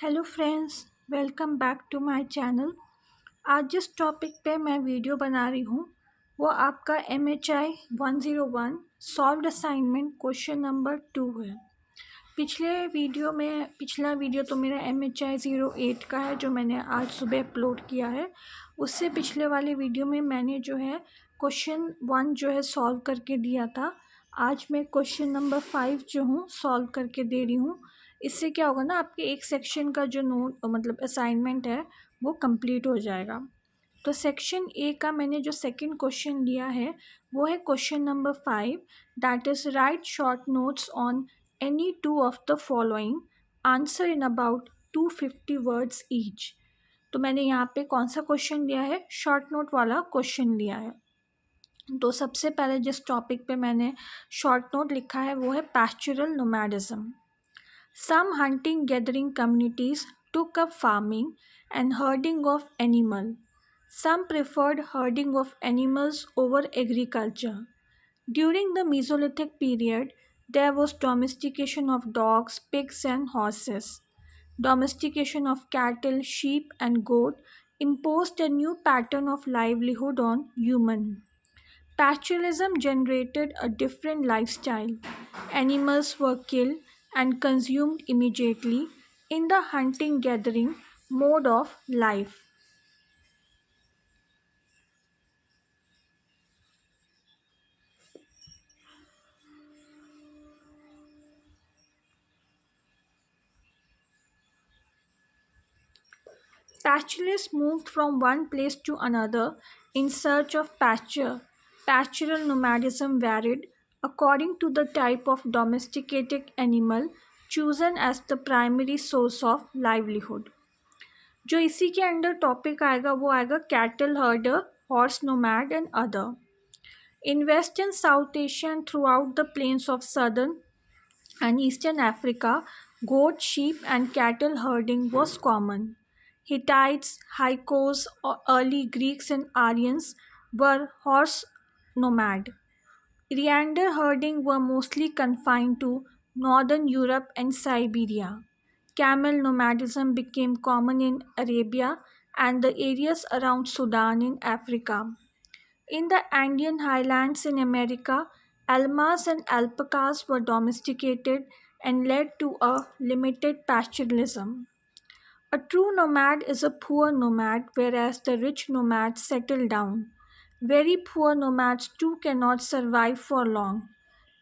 Hello friends, welcome back to my channel. आज जिस topic पे मैं वीडियो बना रही हूँ वो आपका MHI 101 solved assignment question number 2 है। पिछला वीडियो तो मेरा MHI 08 का है जो मैंने आज सुबह अपलोड किया है। उससे पिछले वाले वीडियो में मैंने जो है क्वेश्चन 1 जो है सॉल्व करके दिया था। आज मैं क्वेश्चन नंबर 5 जो हूँ सॉल्व करके दे रही हूँ। इससे क्या होगा ना, आपके एक सेक्शन का जो नोट मतलब असाइनमेंट है वो कंप्लीट हो जाएगा। तो सेक्शन ए का मैंने जो सेकंड क्वेश्चन लिया है वो है question number 5, that is right short notes on any two of the following, answer in about 250 words each. तो मैंने यहाँ पे कौन सा क्वेश्चन लिया है, शॉर्ट नोट वाला क्वेश्चन लिया है। तो सबसे पहले जिस टॉपिक पे मैंने शॉर्ट नोट लिखा है वो है पैस्चरल नोमैडिज्म। Some hunting gathering communities took up farming and herding of animal. Some preferred herding of animals over agriculture. During the Mesolithic period, there was domestication of dogs, pigs, and horses. Domestication of cattle, sheep, and goat imposed a new pattern of livelihood on human. Pastoralism generated a different lifestyle. Animals were killed and consumed immediately in the hunting gathering mode of life. Pastoralists moved from one place to another in search of pasture. Pastoral nomadism varied according to the type of domesticated animal chosen as the primary source of livelihood. जो इसी के under topic आएगा वो आएगा cattle हर्डर, horse nomad and other. In West and South Asia and throughout the plains of southern and eastern Africa, goat, sheep, and cattle herding was common. Hittites, Hyksos, early Greeks, and Aryans were horse nomad. Reindeer herding were mostly confined to northern Europe and Siberia. Camel nomadism became common in Arabia and the areas around Sudan in Africa. In the Andean highlands in America, llamas and alpacas were domesticated and led to a limited pastoralism. A true nomad is a poor nomad, whereas the rich nomads settle down. Very poor nomads too cannot survive for long.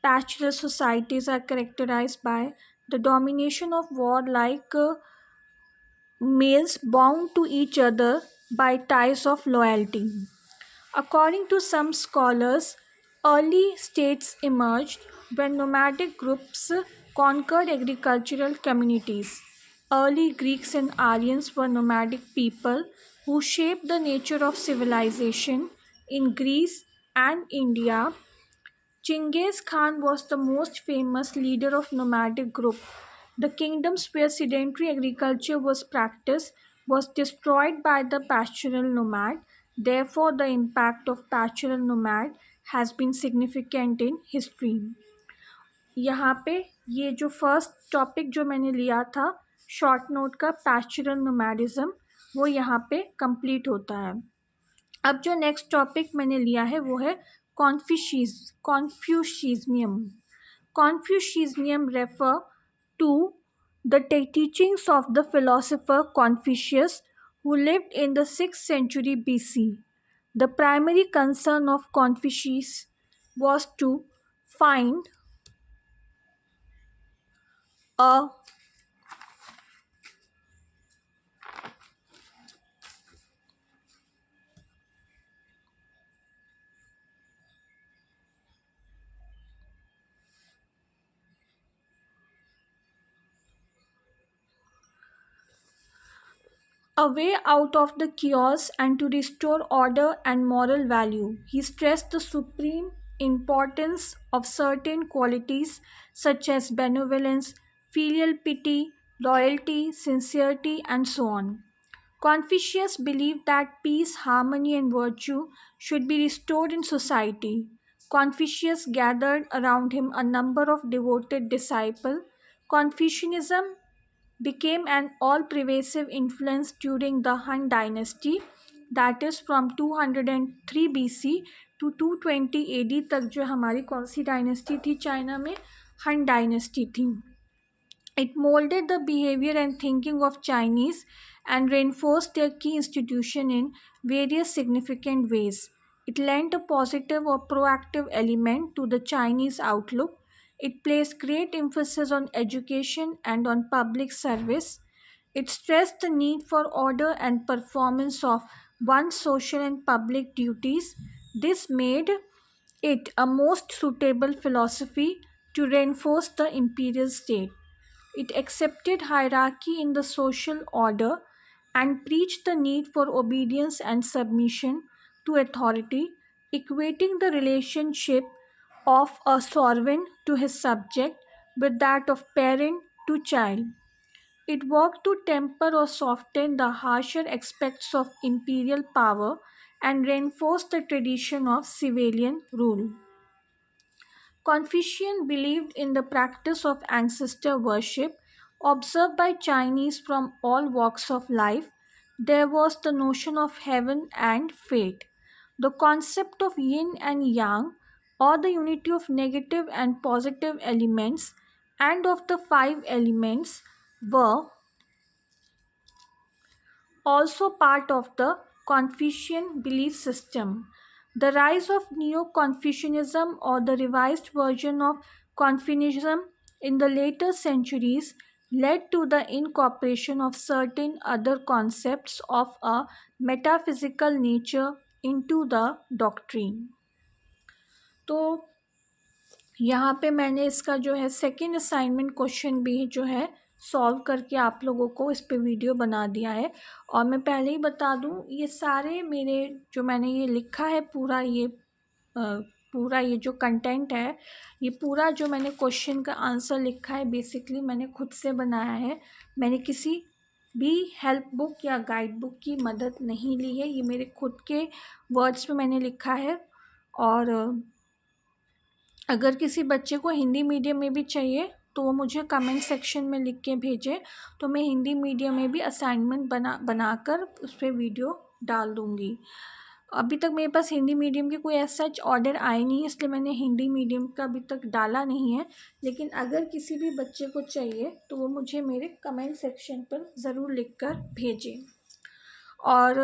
Pastoral societies are characterized by the domination of warlike males bound to each other by ties of loyalty. According to some scholars, early states emerged when nomadic groups conquered agricultural communities. Early Greeks and Aryans were nomadic people who shaped the nature of civilization in Greece and India. Genghis Khan was the most famous leader of nomadic group. The kingdoms where sedentary agriculture was practiced was destroyed by the pastoral nomad. Therefore, the impact of pastoral nomad has been significant in history. यहाँ पे ये जो first topic जो मैंने लिया था short note का पैस्चरल नोमैडिज्म वो यहाँ पे कंप्लीट होता है। अब जो नेक्स्ट टॉपिक मैंने लिया है वो है Confucianism. Confucianism refer to the teachings of the philosopher Confucius, who lived in the 6th century BC. The primary concern of Confucius was to find a way out of the chaos and to restore order and moral value. He stressed the supreme importance of certain qualities such as benevolence, filial piety, loyalty, sincerity, and so on. Confucius believed that peace, harmony, and virtue should be restored in society. Confucius gathered around him a number of devoted disciples. Confucianism became an all-pervasive influence during the Han dynasty, that is from 203 BC to 220 AD तक। जो हमारी कौन सी dynasty थी China में? Han dynasty थी। It molded the behavior and thinking of Chinese and reinforced their key institution in various significant ways. It lent a positive or proactive element to the Chinese outlook. It placed great emphasis on education and on public service. It stressed the need for order and performance of one's social and public duties. This made it a most suitable philosophy to reinforce the imperial state. It accepted hierarchy in the social order and preached the need for obedience and submission to authority, equating the relationship of a sovereign to his subject with that of parent to child. It worked to temper or soften the harsher aspects of imperial power and reinforce the tradition of civilian rule. Confucian believed in the practice of ancestor worship observed by Chinese from all walks of life. There was the notion of heaven and fate. The concept of yin and yang, or the unity of negative and positive elements, and of the five elements, were also part of the Confucian belief system. The rise of Neo Confucianism, or the revised version of Confucianism in the later centuries, led to the incorporation of certain other concepts of a metaphysical nature into the doctrine. तो यहाँ पे मैंने इसका जो है second assignment question भी जो है सॉल्व करके आप लोगों को इस पे वीडियो बना दिया है। और मैं पहले ही बता दूँ, ये सारे मेरे जो मैंने ये लिखा है पूरा ये जो कंटेंट है, ये पूरा जो मैंने क्वेश्चन का आंसर लिखा है बेसिकली मैंने खुद से बनाया है। मैंने किसी भी हेल्प बुक या गाइड बुक की मदद नहीं ली है। ये मेरे खुद के वर्ड्स में मैंने लिखा है। और अगर किसी बच्चे को हिंदी मीडियम में भी चाहिए तो वो मुझे कमेंट सेक्शन में लिख के भेजे, तो मैं हिंदी मीडियम में भी असाइनमेंट बनाकर उस पर वीडियो डाल दूँगी। अभी तक मेरे पास हिंदी मीडियम के कोई ऐसा ऑर्डर आए नहीं है, इसलिए मैंने हिंदी मीडियम का अभी तक डाला नहीं है। लेकिन अगर किसी भी बच्चे को चाहिए तो वो मुझे मेरे कमेंट सेक्शन पर ज़रूर लिख कर भेजें। और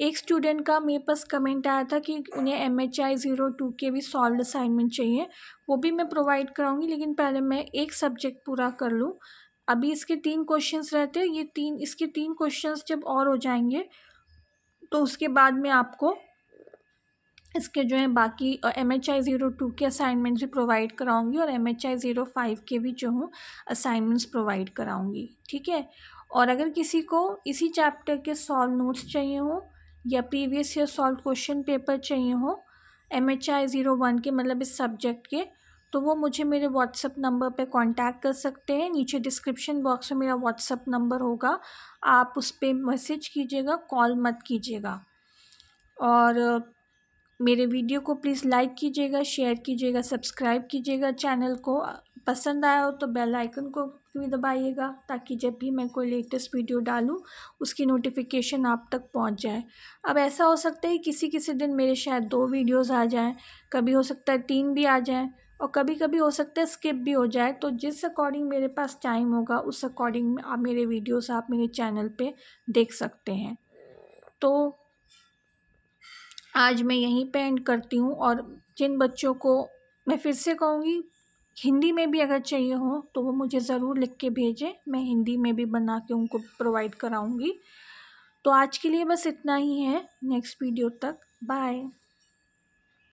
एक स्टूडेंट का मेरे पास कमेंट आया था कि उन्हें MHI 02 के भी सॉल्व असाइनमेंट चाहिए, वो भी मैं प्रोवाइड कराऊंगी, लेकिन पहले मैं एक सब्जेक्ट पूरा कर लूँ। अभी इसके 3 क्वेश्चंस रहते हैं, इसके 3 क्वेश्चंस जब और हो जाएंगे तो उसके बाद में आपको इसके जो है बाकी MHI 02 के असाइनमेंट्स भी प्रोवाइड कराऊंगी और MHI 05 के भी जो हूँ असाइनमेंट्स प्रोवाइड कराऊंगी, ठीक है। और अगर किसी को इसी चैप्टर के सॉल्व नोट्स चाहिए हो या previous year solve question paper चाहिए हो MHI 01 के, मतलब इस सब्जेक्ट के, तो वो मुझे मेरे व्हाट्सअप नंबर पे कांटेक्ट कर सकते हैं। नीचे डिस्क्रिप्शन बॉक्स में मेरा व्हाट्सअप नंबर होगा, आप उस पर मैसेज कीजिएगा, कॉल मत कीजिएगा। और मेरे वीडियो को प्लीज़ लाइक कीजिएगा, शेयर कीजिएगा, सब्सक्राइब कीजिएगा चैनल को। पसंद आया हो तो बेल आइकन को भी दबाइएगा ताकि जब भी मैं कोई लेटेस्ट वीडियो डालूं उसकी नोटिफिकेशन आप तक पहुंच जाए। अब ऐसा हो सकता है किसी किसी दिन मेरे शायद 2 वीडियोस आ जाएं, कभी हो सकता है 3 भी आ जाएं, और कभी कभी हो सकता है स्किप भी हो जाए। तो जिस अकॉर्डिंग मेरे पास टाइम होगा उस अकॉर्डिंग आप मेरे वीडियोज़ आप मेरे चैनल पर देख सकते हैं। तो आज मैं यहीं पे एंड करती हूँ। और जिन बच्चों को मैं फिर से कहूँगी हिंदी में भी अगर चाहिए हो तो वो मुझे ज़रूर लिख के भेजें, मैं हिंदी में भी बना के उनको प्रोवाइड कराऊँगी। तो आज के लिए बस इतना ही है, नेक्स्ट वीडियो तक बाय।